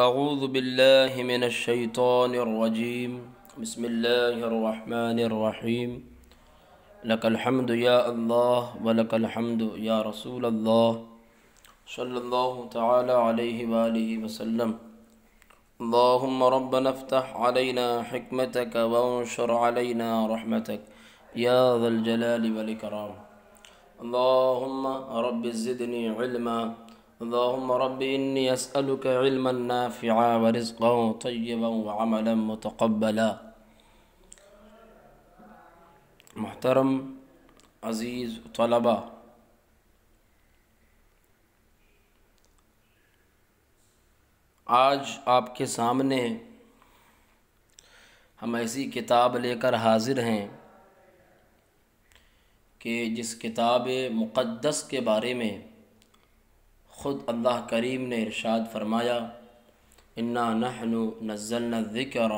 اعوذ باللہ من الشیطان الرجیم بسم اللہ الرحمن الرحیم لک الحمد یا اللہ ولک الحمد یا رسول اللہ صلی اللہ تعالی علیہ وآلہ وسلم اللہم ربنا افتح علینا حکمتک وانشر علینا رحمتک یا ذا الجلال والاکرام اللہم رب زدنی علما اللہم رب انی اسألک علما نافعا ورزقا طیبا وعملا متقبلا۔ محترم عزیز طلبہ، آج آپ کے سامنے ہم ایسی کتاب لے کر حاضر ہیں کہ جس کتاب مقدس کے بارے میں خود اللہ کریم نے ارشاد فرمایا، انا نحن نزلنا الذکر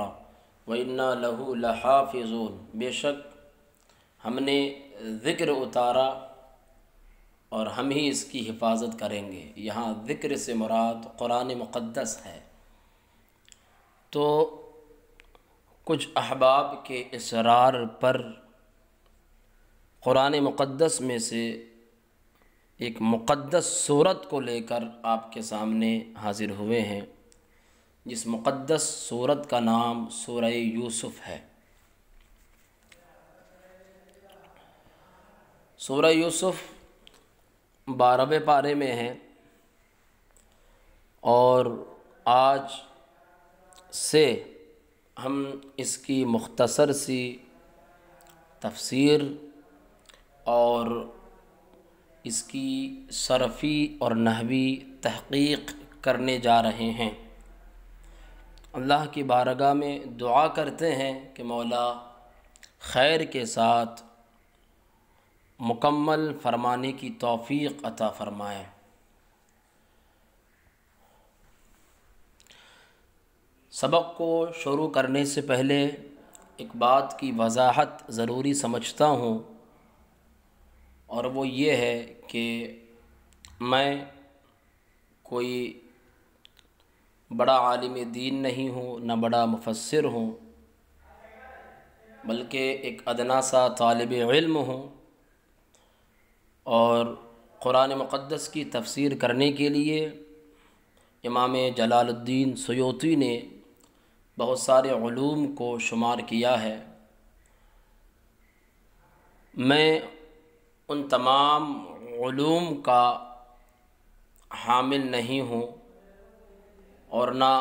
وانا لہ لحافظون، بے شک ہم نے ذکر اتارا اور ہم ہی اس کی حفاظت کریں گے۔ یہاں ذکر سے مراد قرآن مقدس ہے۔ تو کچھ احباب کے اصرار پر قرآن مقدس میں سے ایک مقدس سورت کو لے کر آپ کے سامنے حاضر ہوئے ہیں، جس مقدس سورت کا نام سورہ یوسف ہے۔ سورہ یوسف 12ویں پارے میں ہے اور آج سے ہم اس کی مختصر سی تفسیر اور اس کی صرفی اور نحوی تحقیق کرنے جا رہے ہیں۔ اللہ کی بارگاہ میں دعا کرتے ہیں کہ مولا خیر کے ساتھ مکمل فرمانے کی توفیق عطا فرمائے۔ سبق کو شروع کرنے سے پہلے ایک بات کی وضاحت ضروری سمجھتا ہوں، اور وہ یہ ہے کہ میں کوئی بڑا عالم دین نہیں ہوں، نہ بڑا مفسر ہوں، بلکہ ایک ادنا سا طالب علم ہوں، اور قرآن مقدس کی تفسیر کرنے کے لیے امام جلال الدین سیوطی نے بہت سارے علوم کو شمار کیا ہے۔ میں ان تمام علوم کا حامل نہیں ہوں اور نہ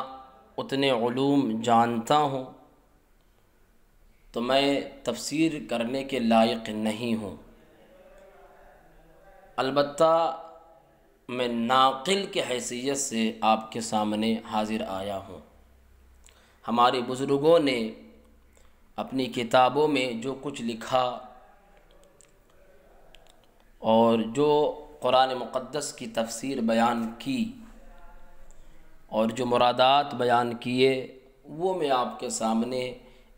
اتنے علوم جانتا ہوں، تو میں تفسیر کرنے کے لائق نہیں ہوں۔ البتہ میں ناقل کی حیثیت سے آپ کے سامنے حاضر آیا ہوں۔ ہمارے بزرگوں نے اپنی کتابوں میں جو کچھ لکھا اور جو قرآن مقدس کی تفسیر بیان کی اور جو مرادات بیان کیے، وہ میں آپ کے سامنے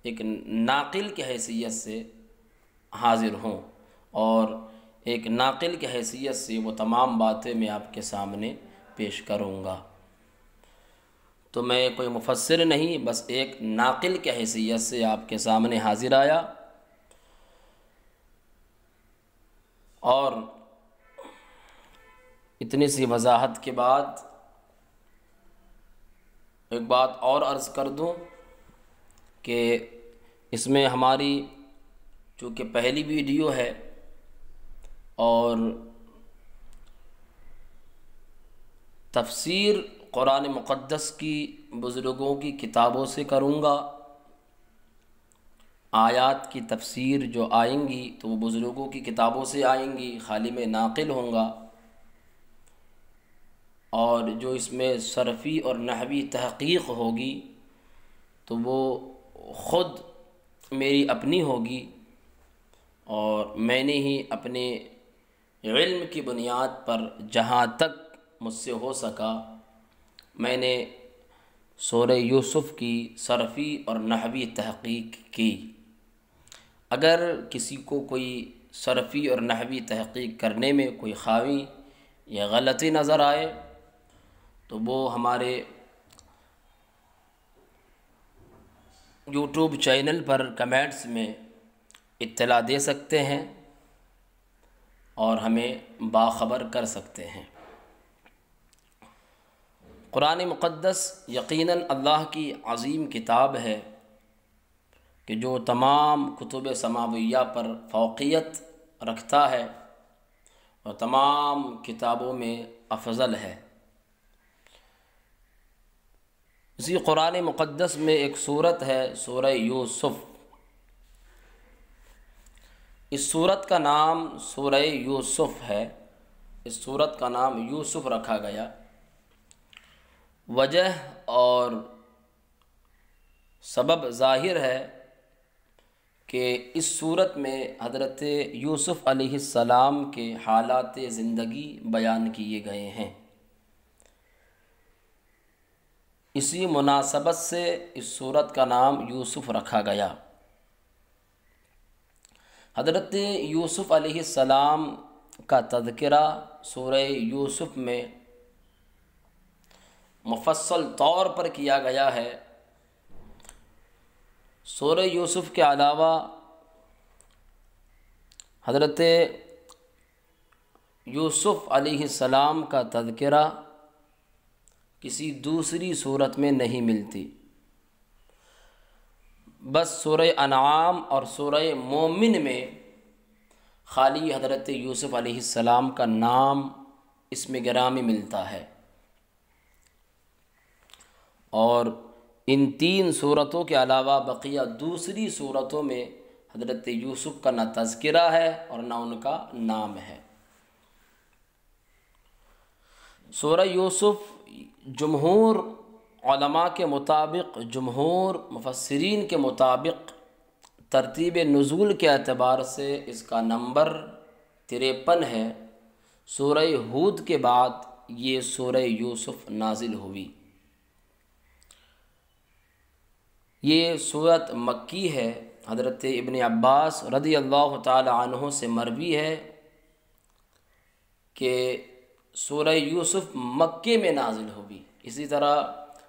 ایک ناقل کی حیثیت سے حاضر ہوں، اور ایک ناقل کی حیثیت سے وہ تمام باتیں میں آپ کے سامنے پیش کروں گا۔ تو میں کوئی مفسر نہیں، بس ایک ناقل کی حیثیت سے آپ کے سامنے حاضر آیا۔ اور اتنی سی وضاحت کے بعد ایک بات اور عرض کر دوں کہ اس میں ہماری چونکہ پہلی ویڈیو ہے اور تفسیر قرآن مقدس کی بزرگوں کی کتابوں سے کروں گا۔ آیات کی تفسیر جو آئیں گی تو وہ بزرگوں کی کتابوں سے آئیں گی، خالی میں ناقل ہوں گا، اور جو اس میں صرفی اور نحوی تحقیق ہوگی تو وہ خود میری اپنی ہوگی، اور میں نے ہی اپنے علم کی بنیاد پر جہاں تک مجھ سے ہو سکا میں نے سورہ یوسف کی صرفی اور نحوی تحقیق کی۔ اگر کسی کو کوئی صرفی اور نحوی تحقیق کرنے میں کوئی خامی یا غلطی نظر آئے تو وہ ہمارے یوٹیوب چینل پر کمنٹس میں اطلاع دے سکتے ہیں اور ہمیں باخبر کر سکتے ہیں۔ قرآن مقدس یقیناً اللہ کی عظیم کتاب ہے کہ جو تمام کتب سماویہ پر فوقیت رکھتا ہے اور تمام کتابوں میں افضل ہے۔ اسی قرآن مقدس میں ایک سورت ہے سورہ یوسف۔ اس سورت کا نام سورہ یوسف ہے، اس سورت کا نام یوسف رکھا گیا۔ وجہ اور سبب ظاہر ہے کہ اس سورت میں حضرت یوسف علیہ السلام کے حالات زندگی بیان کیے گئے ہیں۔ اسی مناسبت سے اس سورت کا نام یوسف رکھا گیا۔ حضرت یوسف علیہ السلام کا تذکرہ سورہ یوسف میں مفصل طور پر کیا گیا ہے۔ سورہ یوسف کے علاوہ حضرت یوسف علیہ السلام کا تذکرہ کسی دوسری صورت میں نہیں ملتی، بس سورہ انعام اور سورہ مومن میں خالی حضرت یوسف علیہ السلام کا نام اسم گرامی ملتا ہے، اور ان تین صورتوں کے علاوہ بقیہ دوسری صورتوں میں حضرت یوسف کا نہ تذکرہ ہے اور نہ ان کا نام ہے۔ سورہ یوسف جمہور علماء کے مطابق، جمہور مفسرین کے مطابق ترتیب نزول کے اعتبار سے اس کا نمبر 53 ہے۔ سورہ ہود کے بعد یہ سورہ یوسف نازل ہوئی۔ یہ سورت مکی ہے۔ حضرت ابن عباس رضی اللہ تعالی عنہ سے مروی ہے کہ سورہ یوسف مکے میں نازل ہوئی۔ اسی طرح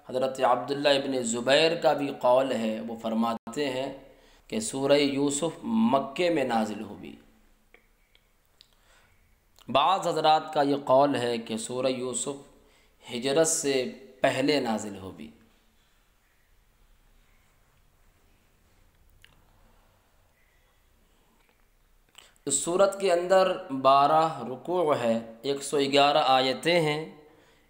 حضرت عبداللہ ابن زبیر کا بھی قول ہے، وہ فرماتے ہیں کہ سورہ یوسف مکے میں نازل ہوئی۔ بعض حضرات کا یہ قول ہے کہ سورہ یوسف ہجرت سے پہلے نازل ہوئی۔ اس سورت کے اندر 12 رکوع ہے، 111 آیتیں ہیں،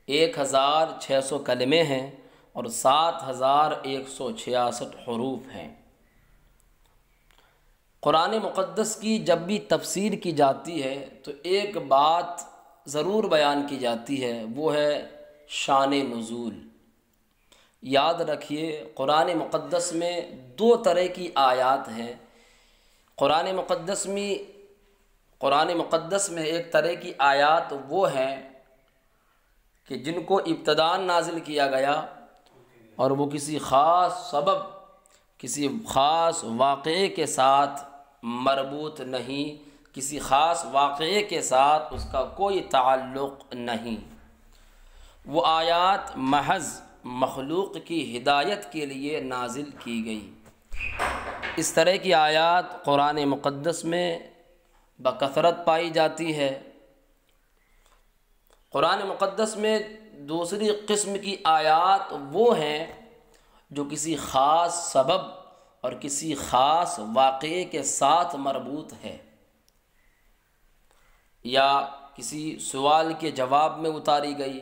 1600 کلمے ہیں اور 7166 حروف ہیں۔ قرآن مقدس کی جب بھی تفسیر کی جاتی ہے تو ایک بات ضرور بیان کی جاتی ہے، وہ ہے شان نزول۔ یاد رکھیے قرآن مقدس میں 2 طرح کی آیات ہیں۔ قرآن مقدس میں ایک طرح کی آیات وہ ہیں کہ جن کو ابتداء نازل کیا گیا اور وہ کسی خاص سبب، کسی خاص واقعے کے ساتھ مربوط نہیں، کسی خاص واقعے کے ساتھ اس کا کوئی تعلق نہیں۔ وہ آیات محض مخلوق کی ہدایت کے لیے نازل کی گئی۔ اس طرح کی آیات قرآن مقدس میں بکثرت پائی جاتی ہے۔ قرآن مقدس میں دوسری قسم کی آیات وہ ہیں جو کسی خاص سبب اور کسی خاص واقعے کے ساتھ مربوط ہے، یا کسی سوال کے جواب میں اتاری گئی۔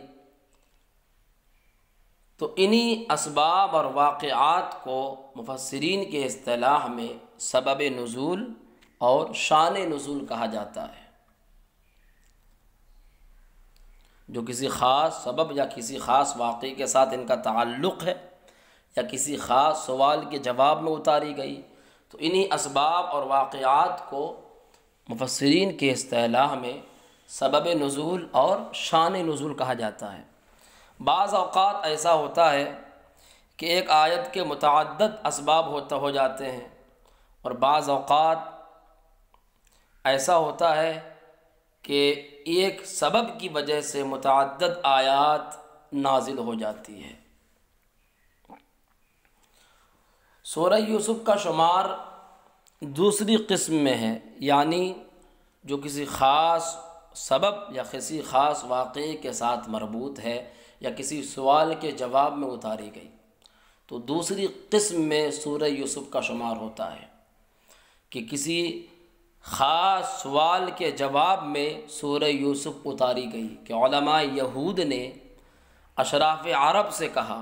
تو انہی اسباب اور واقعات کو مفسرین کے اصطلاح میں سبب نزول اور شان نزول کہا جاتا ہے۔ جو کسی خاص سبب یا کسی خاص واقعے کے ساتھ ان کا تعلق ہے یا کسی خاص سوال کے جواب میں اتاری گئی، تو انہی اسباب اور واقعات کو مفسرین کے اصطلاح میں سبب نزول اور شان نزول کہا جاتا ہے۔ بعض اوقات ایسا ہوتا ہے کہ ایک آیت کے متعدد اسباب ہو جاتے ہیں، اور بعض اوقات ایسا ہوتا ہے کہ ایک سبب کی وجہ سے متعدد آیات نازل ہو جاتی ہے۔ سورہ یوسف کا شمار دوسری قسم میں ہے، یعنی جو کسی خاص سبب یا کسی خاص واقعے کے ساتھ مربوط ہے یا کسی سوال کے جواب میں اتاری گئی، تو دوسری قسم میں سورہ یوسف کا شمار ہوتا ہے کہ کسی خاص سوال کے جواب میں سورہ یوسف اتاری گئی کہ علماء یہود نے اشراف عرب سے کہا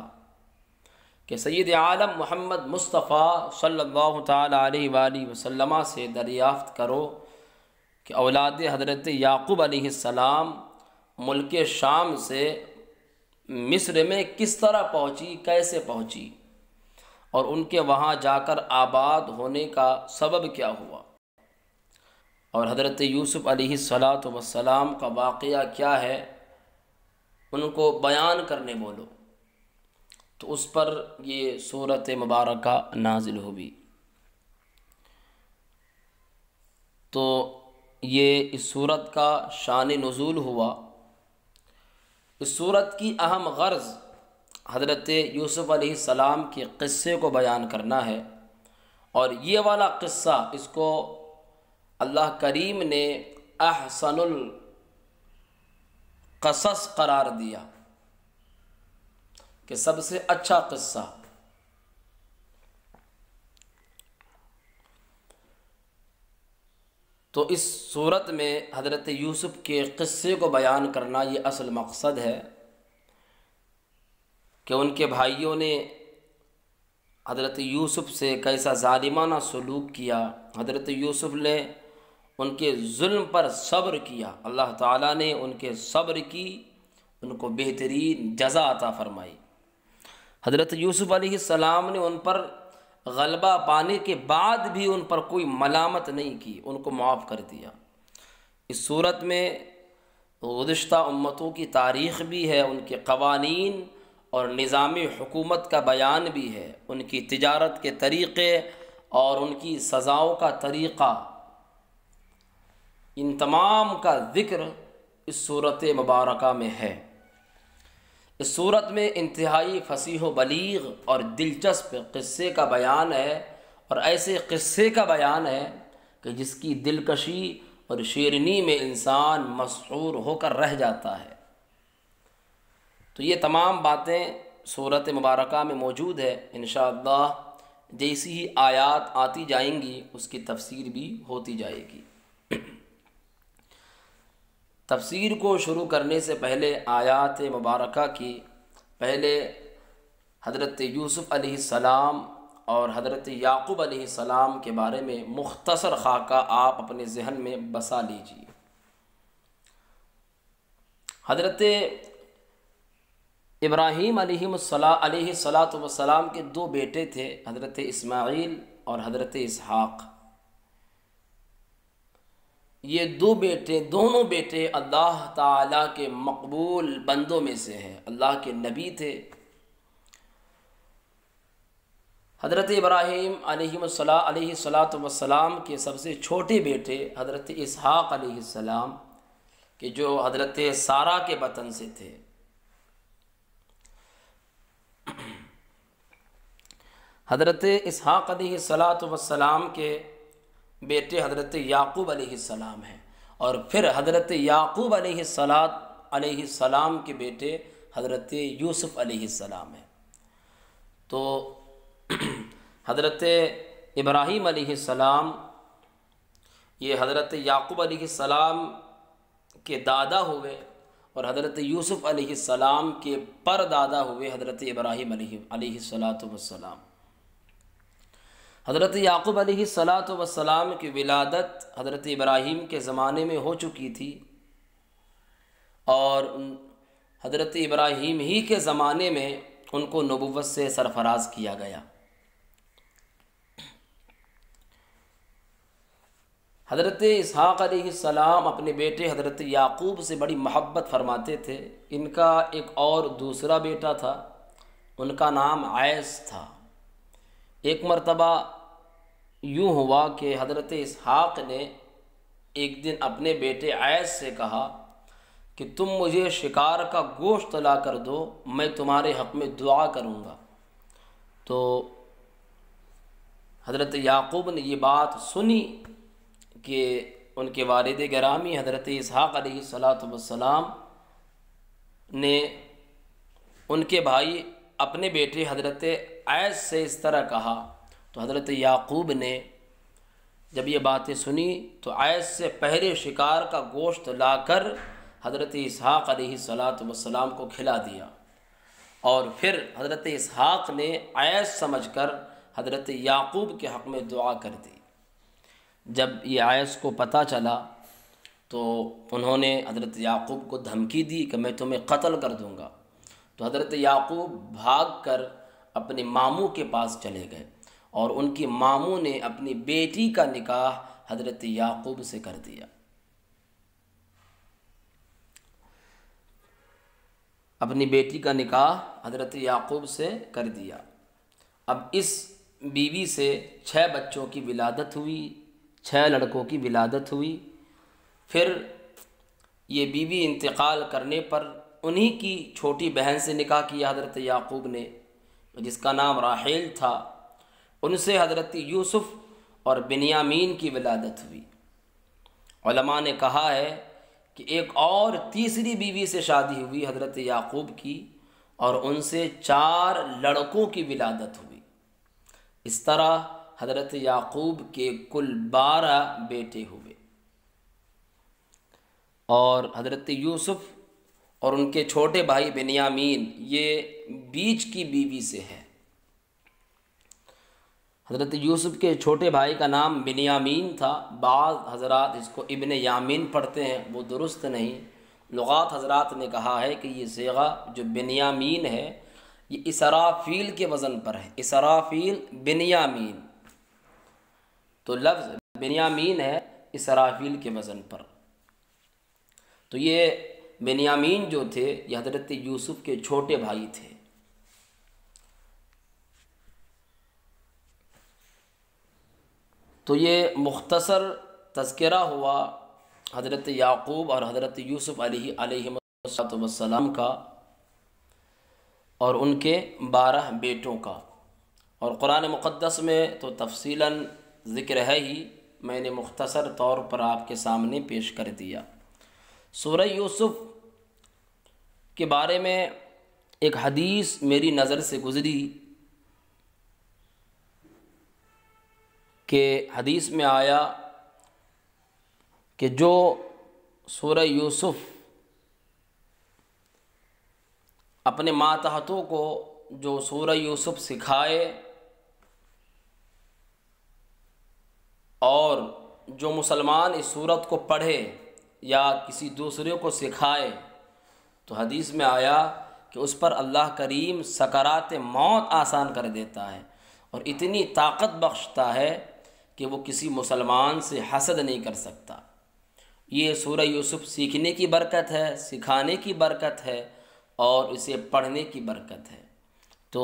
کہ سید عالم محمد مصطفیٰ صلی اللہ تعالیٰ علیہ وآلہ وسلم سے دریافت کرو کہ اولاد حضرت یعقوب علیہ السلام ملک شام سے مصر میں کس طرح پہنچی، کیسے پہنچی، اور ان کے وہاں جا کر آباد ہونے کا سبب کیا ہوا، اور حضرت یوسف علیہ السلام کا واقعہ کیا ہے، ان کو بیان کرنے بولو۔ تو اس پر یہ سورۃ مبارکہ نازل ہوئی۔ تو یہ اس سورت کا شان نزول ہوا۔ اس سورت کی اہم غرض حضرت یوسف علیہ السلام کے قصے کو بیان کرنا ہے، اور یہ والا قصہ اس کو اللہ کریم نے احسن القصص قرار دیا کہ سب سے اچھا قصہ۔ تو اس صورت میں حضرت یوسف کے قصے کو بیان کرنا یہ اصل مقصد ہے کہ ان کے بھائیوں نے حضرت یوسف سے کیسا ظالمانہ سلوک کیا، حضرت یوسف نے ان کے ظلم پر صبر کیا، اللہ تعالیٰ نے ان کے صبر کی ان کو بہترین جزا عطا فرمائی۔ حضرت یوسف علیہ السلام نے ان پر غلبہ پانے کے بعد بھی ان پر کوئی ملامت نہیں کی، ان کو معاف کر دیا۔ اس صورت میں گزشتہ امتوں کی تاریخ بھی ہے، ان کے قوانین اور نظام حکومت کا بیان بھی ہے، ان کی تجارت کے طریقے اور ان کی سزاؤں کا طریقہ، ان تمام کا ذکر اس صورت مبارکہ میں ہے۔ اس صورت میں انتہائی فصیح و بلیغ اور دلچسپ قصے کا بیان ہے، اور ایسے قصے کا بیان ہے کہ جس کی دلکشی اور شیرینی میں انسان مسحور ہو کر رہ جاتا ہے۔ تو یہ تمام باتیں صورت مبارکہ میں موجود ہے، انشاءاللہ جیسی ہی آیات آتی جائیں گی اس کی تفسیر بھی ہوتی جائے گی۔ تفسیر کو شروع کرنے سے پہلے آیات مبارکہ کی پہلے حضرت یوسف علیہ السلام اور حضرت یعقوب علیہ السلام کے بارے میں مختصر خاکہ آپ اپنے ذہن میں بسا لیجیے۔ حضرت ابراہیم علیہ السلام کے دو بیٹے تھے، حضرت اسماعیل اور حضرت اسحاق۔ یہ دونوں بیٹے اللہ تعالیٰ کے مقبول بندوں میں سے ہیں، اللہ کے نبی تھے۔ حضرت ابراہیم علیہ السلام کے سب سے چھوٹے بیٹے حضرت اسحاق علیہ السلام کہ جو حضرت سارہ کے بطن سے تھے۔ حضرت اسحاق علیہ السلام کے بیٹے حضرت یعقوب علیہ السلام ہیں، اور پھر حضرت یعقوب علیہ السلام کے بیٹے حضرت یوسف علیہ السلام ہیں۔ تو حضرت ابراہیم علیہ السلام یہ حضرت یعقوب علیہ السلام کے دادا ہوئے، اور حضرت یوسف علیہ السلام کے پر دادا ہوئے حضرت ابراہیم علیہ السلام۔ حضرت یعقوب علیہ السلام کی ولادت حضرت ابراہیم کے زمانے میں ہو چکی تھی، اور حضرت ابراہیم ہی کے زمانے میں ان کو نبوت سے سرفراز کیا گیا۔ حضرت اسحاق علیہ السلام اپنے بیٹے حضرت یعقوب سے بڑی محبت فرماتے تھے۔ ان کا ایک اور دوسرا بیٹا تھا، ان کا نام عیس تھا۔ ایک مرتبہ یوں ہوا کہ حضرت اسحاق نے ایک دن اپنے بیٹے عیس سے کہا کہ تم مجھے شکار کا گوشت لا کر دو، میں تمہارے حق میں دعا کروں گا۔ تو حضرت یعقوب نے یہ بات سنی کہ ان کے والد گرامی حضرت اسحاق علیہ السلام نے ان کے بھائی اپنے بیٹے حضرت عیس سے اس طرح کہا، تو حضرت یعقوب نے جب یہ باتیں سنی تو عیس سے پہلے شکار کا گوشت لا کر حضرت اسحاق علیہ السلام کو کھلا دیا، اور پھر حضرت اسحاق نے عیس سمجھ کر حضرت یعقوب کے حق میں دعا کر دی۔ جب یہ عیس کو پتہ چلا تو انہوں نے حضرت یعقوب کو دھمکی دی کہ میں تمہیں قتل کر دوں گا، تو حضرت یعقوب بھاگ کر اپنے ماموں کے پاس چلے گئے، اور ان کی ماموں نے اپنی بیٹی کا نکاح حضرت یعقوب سے کر دیا۔ اپنی بیٹی کا نکاح حضرت یعقوب سے کر دیا۔ اب اس بیوی سے 6 بچوں کی ولادت ہوئی، 6 لڑکوں کی ولادت ہوئی۔ پھر یہ بیوی انتقال کرنے پر انہی کی چھوٹی بہن سے نکاح کیا حضرت یعقوب نے، جس کا نام راحیل تھا۔ ان سے حضرت یوسف اور بنیامین کی ولادت ہوئی۔ علماء نے کہا ہے کہ ایک اور تیسری بیوی سے شادی ہوئی حضرت یعقوب کی، اور ان سے 4 لڑکوں کی ولادت ہوئی۔ اس طرح حضرت یعقوب کے کل 12 بیٹے ہوئے، اور حضرت یوسف اور ان کے چھوٹے بھائی بنیامین یہ بیچ کی بیوی سے ہے۔ حضرت یوسف کے چھوٹے بھائی کا نام بنیامین تھا، بعض حضرات اس کو ابن یامین پڑھتے ہیں، وہ درست نہیں۔ لغات حضرات نے کہا ہے کہ یہ صیغہ جو بنیامین ہے یہ اسرافیل کے وزن پر ہے، اسرافیل بنیامین، تو لفظ بنیامین ہے اسرافیل کے وزن پر۔ تو یہ بنیامین جو تھے یہ حضرت یوسف کے چھوٹے بھائی تھے۔ تو یہ مختصر تذکرہ ہوا حضرت یعقوب اور حضرت یوسف علیہ السلام کا، اور ان کے 12 بیٹوں کا، اور قرآن مقدس میں تو تفصیلاً ذکر ہے ہی، میں نے مختصر طور پر آپ کے سامنے پیش کر دیا۔ سورہ یوسف کے بارے میں ایک حدیث میری نظر سے گزری کہ حدیث میں آیا کہ جو سورہ یوسف اپنے ماتحتوں کو جو سورہ یوسف سکھائے اور جو مسلمان اس سورت کو پڑھے یا کسی دوسرے کو سکھائے، تو حدیث میں آیا کہ اس پر اللہ کریم سکرات موت آسان کر دیتا ہے، اور اتنی طاقت بخشتا ہے کہ وہ کسی مسلمان سے حسد نہیں کر سکتا۔ یہ سورہ یوسف سیکھنے کی برکت ہے، سکھانے کی برکت ہے، اور اسے پڑھنے کی برکت ہے۔ تو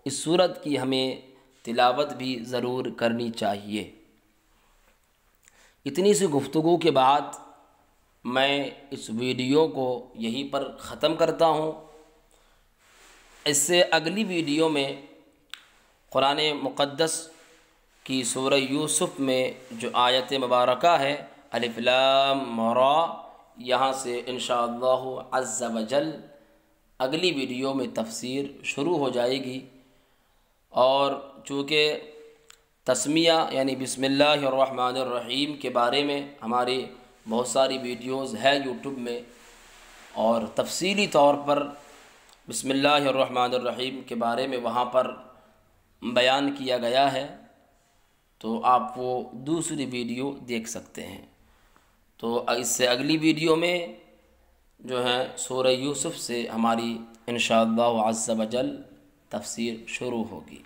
اس سورت کی ہمیں تلاوت بھی ضرور کرنی چاہیے۔ اتنی سی گفتگو کے بعد میں اس ویڈیو کو یہیں پر ختم کرتا ہوں۔ اس سے اگلی ویڈیو میں قرآن مقدس کی سورہ یوسف میں جو آیت مبارکہ ہے الف لام را، یہاں سے انشاءاللہ عز وجل اگلی ویڈیو میں تفسیر شروع ہو جائے گی۔ اور چونکہ تسمیہ یعنی بسم اللہ الرحمن الرحیم کے بارے میں ہماری بہت ساری ویڈیوز ہے یوٹیوب میں، اور تفصیلی طور پر بسم اللہ الرحمن الرحیم کے بارے میں وہاں پر بیان کیا گیا ہے، تو آپ وہ دوسری ویڈیو دیکھ سکتے ہیں۔ تو اس سے اگلی ویڈیو میں جو ہے سورہ یوسف سے ہماری انشاءاللہ عز وجل تفسیر شروع ہوگی۔